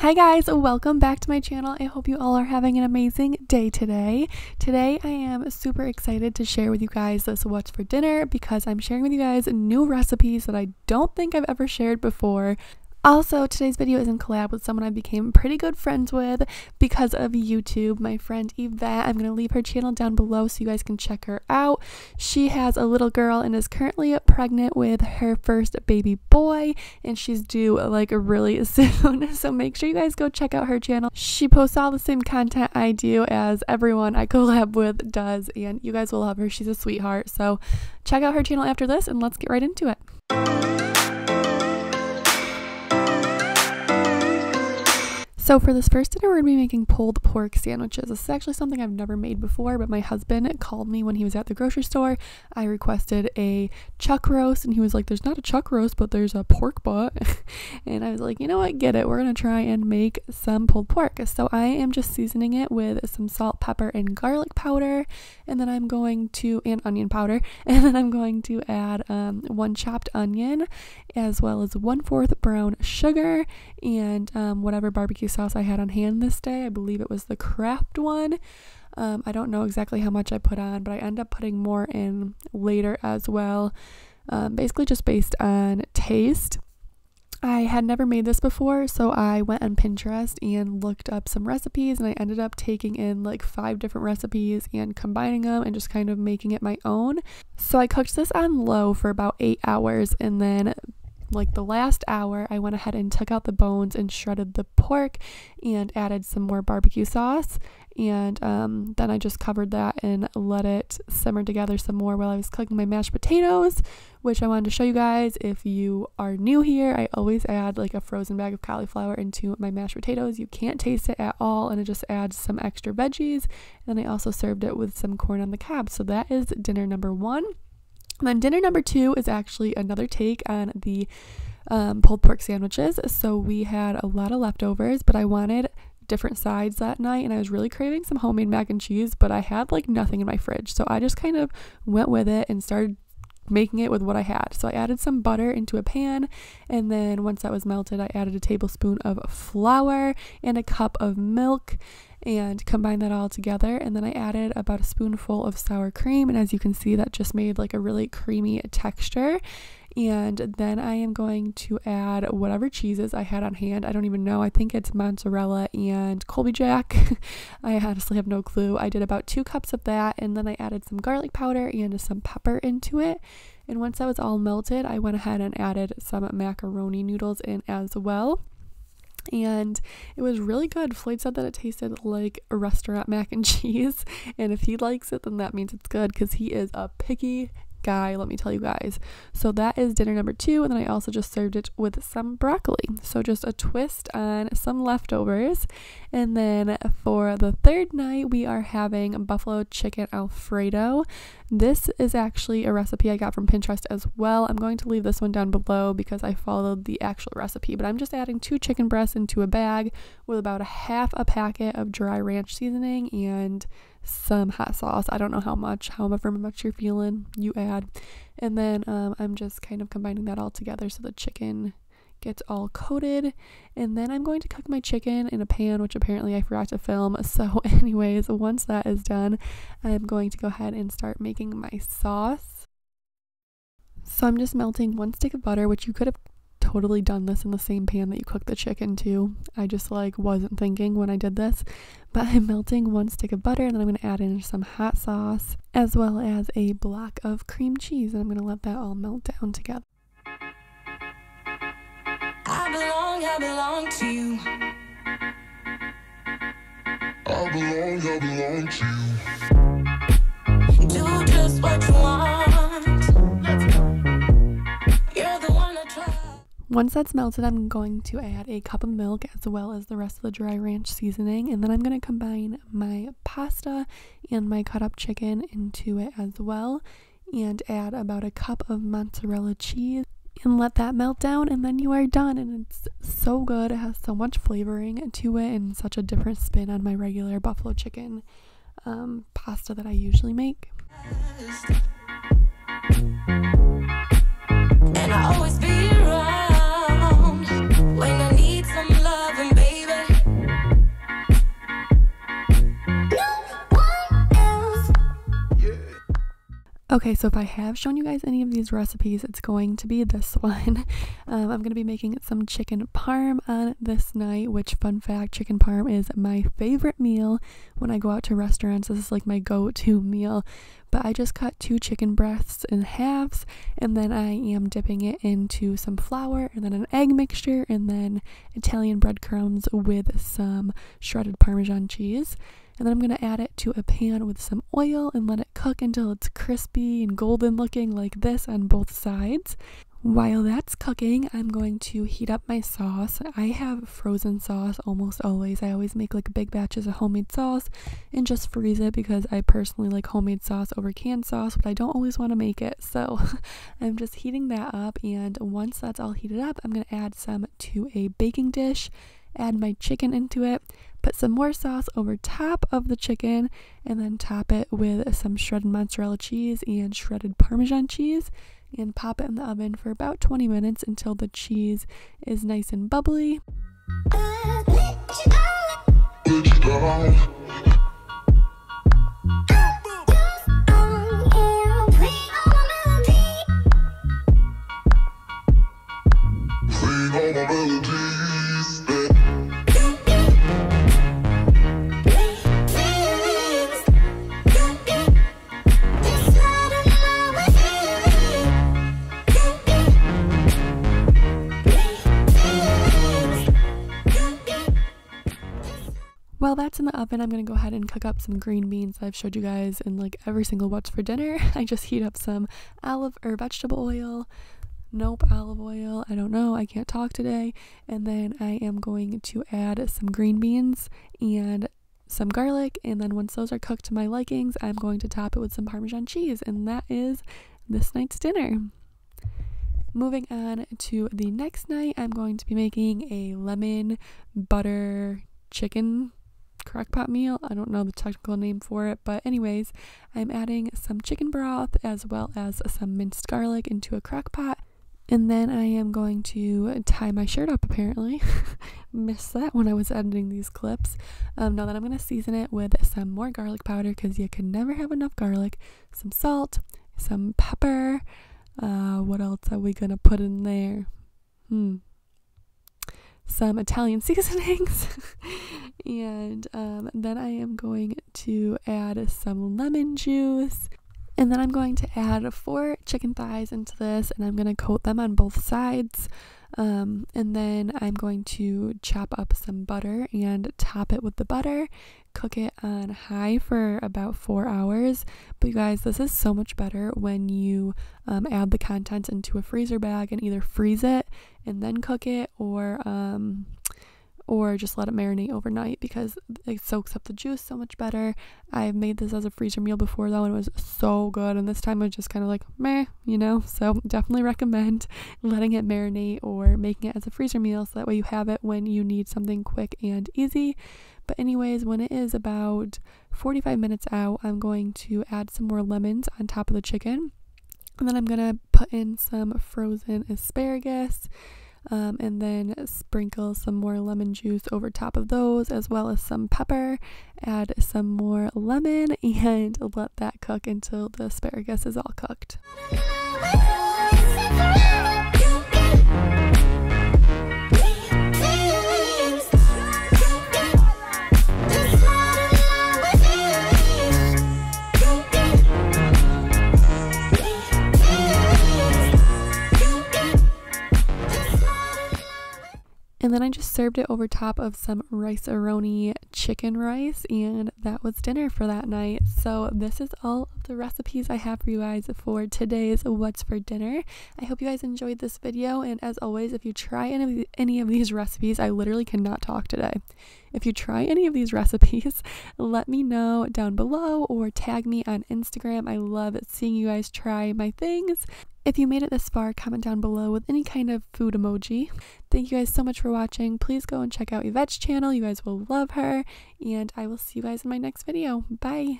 Hi guys, welcome back to my channel. I hope you all are having an amazing day today. Today I am super excited to share with you guys this what's for dinner because I'm sharing with you guys new recipes that I don't think I've ever shared before. Also, today's video is in collab with someone I became pretty good friends with because of YouTube, my friend Ivette. I'm going to leave her channel down below so you guys can check her out. She has a little girl and is currently pregnant with her first baby boy, and she's due like really soon. So make sure you guys go check out her channel. She posts all the same content I do as everyone I collab with does, and you guys will love her. She's a sweetheart. So check out her channel after this and let's get right into it. So for this first dinner, we're going to be making pulled pork sandwiches. This is actually something I've never made before, but my husband called me when he was at the grocery store. I requested a chuck roast, and he was like, there's not a chuck roast, but there's a pork butt. And I was like, you know what, get it. We're going to try and make some pulled pork. So I am just seasoning it with some salt, pepper, and garlic powder, and then I'm going to, and onion powder, and then I'm going to add 1 chopped onion, as well as 1/4 brown sugar, and whatever barbecue sauce I had on hand this day. I believe it was the Kraft one. I don't know exactly how much I put on, but I end up putting more in later as well, basically just based on taste. I had never made this before, so I went on Pinterest and looked up some recipes, and I ended up taking in like 5 different recipes and combining them and just kind of making it my own. So I cooked this on low for about 8 hours, and then like the last hour I went ahead and took out the bones and shredded the pork and added some more barbecue sauce, and then I just covered that and let it simmer together some more while I was cooking my mashed potatoes, which I wanted to show you guys. If you are new here, I always add like a frozen bag of cauliflower into my mashed potatoes. You can't taste it at all, and it just adds some extra veggies. And I also served it with some corn on the cob. So that is dinner number 1. And then dinner number 2 is actually another take on the pulled pork sandwiches. So we had a lot of leftovers, but I wanted different sides that night, and I was really craving some homemade mac and cheese, but I had like nothing in my fridge. So I just kind of went with it and started making it with what I had. So I added some butter into a pan, and then once that was melted, I added a tablespoon of flour and a cup of milk and combined that all together, and then I added about a spoonful of sour cream, and as you can see, that just made like a really creamy texture. And then I am going to add whatever cheeses I had on hand. I don't even know. I think it's mozzarella and Colby Jack. I honestly have no clue. I did about 2 cups of that, and then I added some garlic powder and some pepper into it. And once that was all melted, I went ahead and added some macaroni noodles in as well. And it was really good. Floyd said that it tasted like a restaurant mac and cheese, and if he likes it, then that means it's good because he is a picky guy, let me tell you guys. So that is dinner number 2, and then I also just served it with some broccoli. So just a twist on some leftovers. And then for the 3rd night, we are having buffalo chicken Alfredo. This is actually a recipe I got from Pinterest as well. I'm going to leave this one down below because I followed the actual recipe, but I'm just adding 2 chicken breasts into a bag with about a packet of dry ranch seasoning and some hot sauce. I don't know how much, however much you're feeling, you add. And then I'm just kind of combining that all together so the chicken gets all coated. And then I'm going to cook my chicken in a pan, which apparently I forgot to film. So anyways, once that is done, I'm going to go ahead and start making my sauce. So I'm just melting 1 stick of butter, which you could have totally done this in the same pan that you cook the chicken to. I just like wasn't thinking when I did this, but I'm melting 1 stick of butter, and then I'm going to add in some hot sauce as well as a block of cream cheese, and I'm going to let that all melt down together. I belong to you. I belong to you. Do just what you want. You're the one I trust. Once that's melted, I'm going to add a cup of milk as well as the rest of the dry ranch seasoning, and then I'm going to combine my pasta and my cut up chicken into it as well, and add about a cup of mozzarella cheese and let that melt down, and then you are done. And it's so good. It has so much flavoring to it and such a different spin on my regular buffalo chicken pasta that I usually make. And I always be around when I need some love, and baby Okay, so if I have shown you guys any of these recipes, it's going to be this one. I'm going to be making some chicken parm on this night, which, fun fact, chicken parm is my favorite meal when I go out to restaurants. This is like my go-to meal. But I just cut 2 chicken breasts in halves, and then I am dipping it into some flour and then an egg mixture and then Italian breadcrumbs with some shredded Parmesan cheese. And then I'm going to add it to a pan with some oil and let it cook until it's crispy and golden looking like this on both sides. While that's cooking, I'm going to heat up my sauce. I have frozen sauce almost always. I always make like big batches of homemade sauce and just freeze it because I personally like homemade sauce over canned sauce, but I don't always want to make it. So I'm just heating that up, and once that's all heated up, I'm going to add some to a baking dish, add my chicken into it, put some more sauce over top of the chicken, and then top it with some shredded mozzarella cheese and shredded Parmesan cheese, and pop it in the oven for about 20 minutes until the cheese is nice and bubbly. While that's in the oven, I'm going to go ahead and cook up some green beans that I've showed you guys in like every single what's for dinner. I just heat up some vegetable oil. Olive oil. I don't know. I can't talk today. And then I am going to add some green beans and some garlic. And then once those are cooked to my likings, I'm going to top it with some Parmesan cheese. And that is this night's dinner. Moving on to the next night, I'm going to be making a lemon butter chicken crockpot meal. I don't know the technical name for it, but anyways, I'm adding some chicken broth as well as some minced garlic into a crockpot, and then I am going to tie my shirt up. Apparently missed that when I was editing these clips. Now that I'm going to season it with some more garlic powder because you can never have enough garlic, some salt, some pepper. What else are we gonna put in there? Some Italian seasonings. And then I am going to add some lemon juice, and then I'm going to add 4 chicken thighs into this, and I'm going to coat them on both sides, and then I'm going to chop up some butter and top it with the butter, cook it on high for about 4 hours. But you guys, this is so much better when you add the contents into a freezer bag and either freeze it and then cook it, or just let it marinate overnight because it soaks up the juice so much better. I've made this as a freezer meal before though, and it was so good, and this time it was just kind of like meh, you know. So definitely recommend letting it marinate or making it as a freezer meal so that way you have it when you need something quick and easy. But anyways, when it is about 45 minutes out, I'm going to add some more lemons on top of the chicken, and then I'm gonna put in some frozen asparagus, and then sprinkle some more lemon juice over top of those, as well as some pepper, add some more lemon, and let that cook until the asparagus is all cooked. And then I just served it over top of some rice-a-roni chicken rice, and that was dinner for that night. So this is all of the recipes I have for you guys for today's What's for Dinner. I hope you guys enjoyed this video, and as always, if you try any of these recipes, I literally cannot talk today. If you try any of these recipes, let me know down below or tag me on Instagram. I love seeing you guys try my things. If you made it this far, comment down below with any kind of food emoji. Thank you guys so much for watching. Please go and check out Yvette's channel. You guys will love her, and I will see you guys in my next video. Bye!